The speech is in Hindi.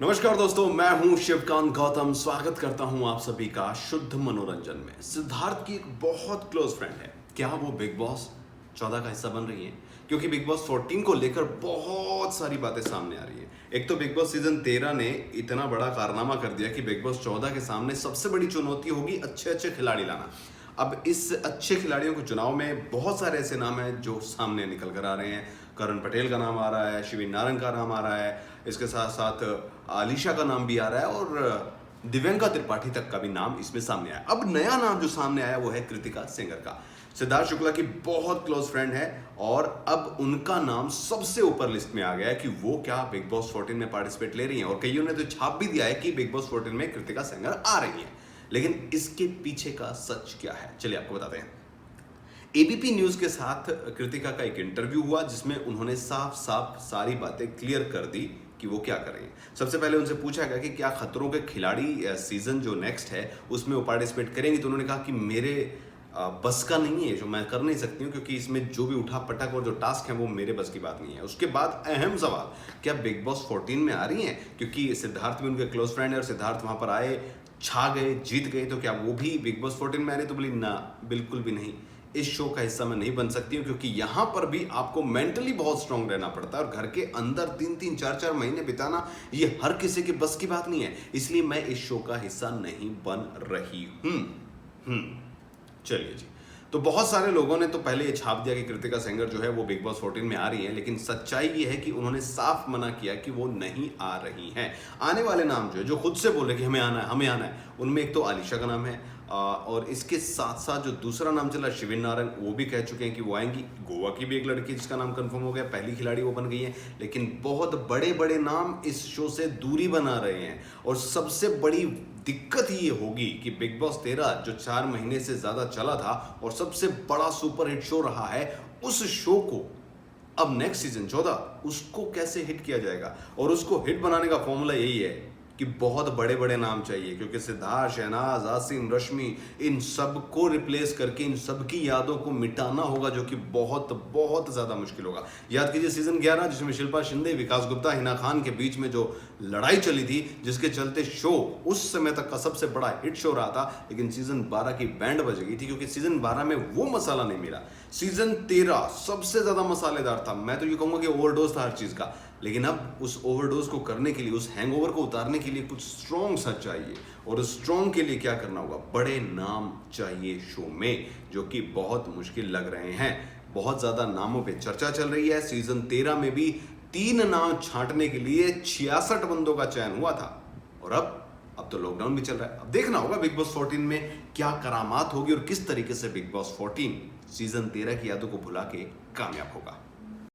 नमस्कार दोस्तों, मैं हूं शिवकांत गौतम। स्वागत करता हूं आप सभी का शुद्ध मनोरंजन में। सिद्धार्थ की एक बहुत क्लोज फ्रेंड है। क्या वो बिग बॉस 14 का हिस्सा बन रही है? क्योंकि बिग बॉस 14 को लेकर बहुत सारी बातें सामने आ रही है। एक तो बिग बॉस सीजन 13 ने इतना बड़ा कारनामा कर दिया कि बिग बॉस 14 के सामने सबसे बड़ी चुनौती होगी अच्छे अच्छे खिलाड़ी लाना। अब इस अच्छे खिलाड़ियों के चुनाव में बहुत सारे ऐसे नाम हैं जो सामने निकल कर आ रहे हैं। करण पटेल का नाम आ रहा है, शिविन नारंग का नाम आ रहा है, इसके साथ साथ आलिशा का नाम भी आ रहा है और दिव्यंका त्रिपाठी तक का भी नाम इसमें सामने आया। अब नया नाम जो सामने आया वो है कृतिका सेंगर का। सिद्धार्थ शुक्ला की बहुत क्लोज फ्रेंड है और अब उनका नाम सबसे ऊपर लिस्ट में आ गया है कि वो क्या बिग बॉस 14 में पार्टिसिपेट ले रही हैं। और कईयों ने तो छाप भी दिया है कि बिग बॉस 14 में कृतिका सेंगर आ रही है। लेकिन इसके पीछे का सच क्या है, चलिए आपको बताते हैं। एबीपी न्यूज के साथ कृतिका का एक इंटरव्यू हुआ जिसमें उन्होंने साफ साफ सारी बातें क्लियर कर दी कि वो क्या कर रही हैं। सबसे पहले उनसे पूछा गया कि क्या खतरों के खिलाड़ी सीजन जो नेक्स्ट है उसमें वो पार्टिसिपेट करेंगी, तो उन्होंने कहा कि मेरे बस का नहीं है, जो मैं कर नहीं सकती हूँ, क्योंकि इसमें जो भी उठा पटक और जो टास्क है वो मेरे बस की बात नहीं है। उसके बाद अहम सवाल, क्या बिग बॉस 14 में आ रही हैं? क्योंकि सिद्धार्थ भी उनके क्लोज फ्रेंड है और सिद्धार्थ वहां पर आए, छा गए, जीत गए, तो क्या वो भी बिग बॉस 14 में आ रही? तो बोली ना, बिल्कुल भी नहीं, इस शो का हिस्सा मैं नहीं बन सकती हूँ, क्योंकि यहां पर भी आपको मेंटली बहुत स्ट्रांग रहना पड़ता है और घर के अंदर 3-3 4-4 महीने बिताना ये हर किसी के बस की बात नहीं है। इसलिए मैं इस शो का हिस्सा नहीं बन रही हूं। चलिए जी, तो बहुत सारे लोगों ने तो पहले ये छाप दिया कि कृतिका सेंगर जो है वो बिग बॉस 14 में आ रही है, लेकिन सच्चाई ये है कि उन्होंने साफ मना किया कि वो नहीं आ रही हैं। आने वाले नाम जो है, जो खुद से बोल रहे कि हमें आना है हमें आना है, उनमें एक तो आलिशा का नाम है और इसके साथ साथ जो दूसरा नाम चला शिविन नारंग, वो भी कह चुके हैं कि वो आएंगी। गोवा की भी एक लड़की जिसका नाम कंफर्म हो गया, पहली खिलाड़ी वो बन गई है। लेकिन बहुत बड़े बड़े नाम इस शो से दूरी बना रहे हैं और सबसे बड़ी दिक्कत ये होगी कि बिग बॉस 13 जो 4 महीने से ज्यादा चला था और सबसे बड़ा सुपरहिट शो रहा है, उस शो को अब नेक्स्ट सीजन 14 उसको कैसे हिट किया जाएगा। और उसको हिट बनाने का फॉर्मूला यही है कि बहुत बड़े बड़े नाम चाहिए, क्योंकि सिद्धार्थ, शहनाज, आसिम, रश्मि, इन सब को रिप्लेस करके इन सब की यादों को मिटाना होगा, जो कि बहुत बहुत ज्यादा मुश्किल होगा। याद कीजिए सीजन 11 जिसमें शिल्पा शिंदे, विकास गुप्ता, हिना खान के बीच में जो लड़ाई चली थी, जिसके चलते शो उस समय तक का सबसे बड़ा हिट शो रहा था, लेकिन सीजन 12 की बैंड बज गई थी क्योंकि सीजन 12 में वो मसाला नहीं मिला। सीजन 13 सबसे ज्यादा मसालेदार था, मैं तो ये कहूंगा कि ओवरडोज था हर चीज का। लेकिन अब उस ओवरडोज को करने के लिए, उस हैंगओवर को उतारने के लिए कुछ स्ट्रॉन्ग सा चाहिए। और उस स्ट्रॉन्ग के लिए क्या करना होगा? बड़े नाम चाहिए शो में, जो कि बहुत मुश्किल लग रहे हैं। बहुत ज्यादा नामों पे चर्चा चल रही है। सीजन 13 में भी 3 नाम छांटने के लिए 66 बंदों का चयन हुआ था और अब तो लॉकडाउन भी चल रहा है। अब देखना होगा बिग बॉस 14 में क्या करामात होगी और किस तरीके से बिग बॉस 14 सीजन 13 की यादों को भुला के कामयाब होगा।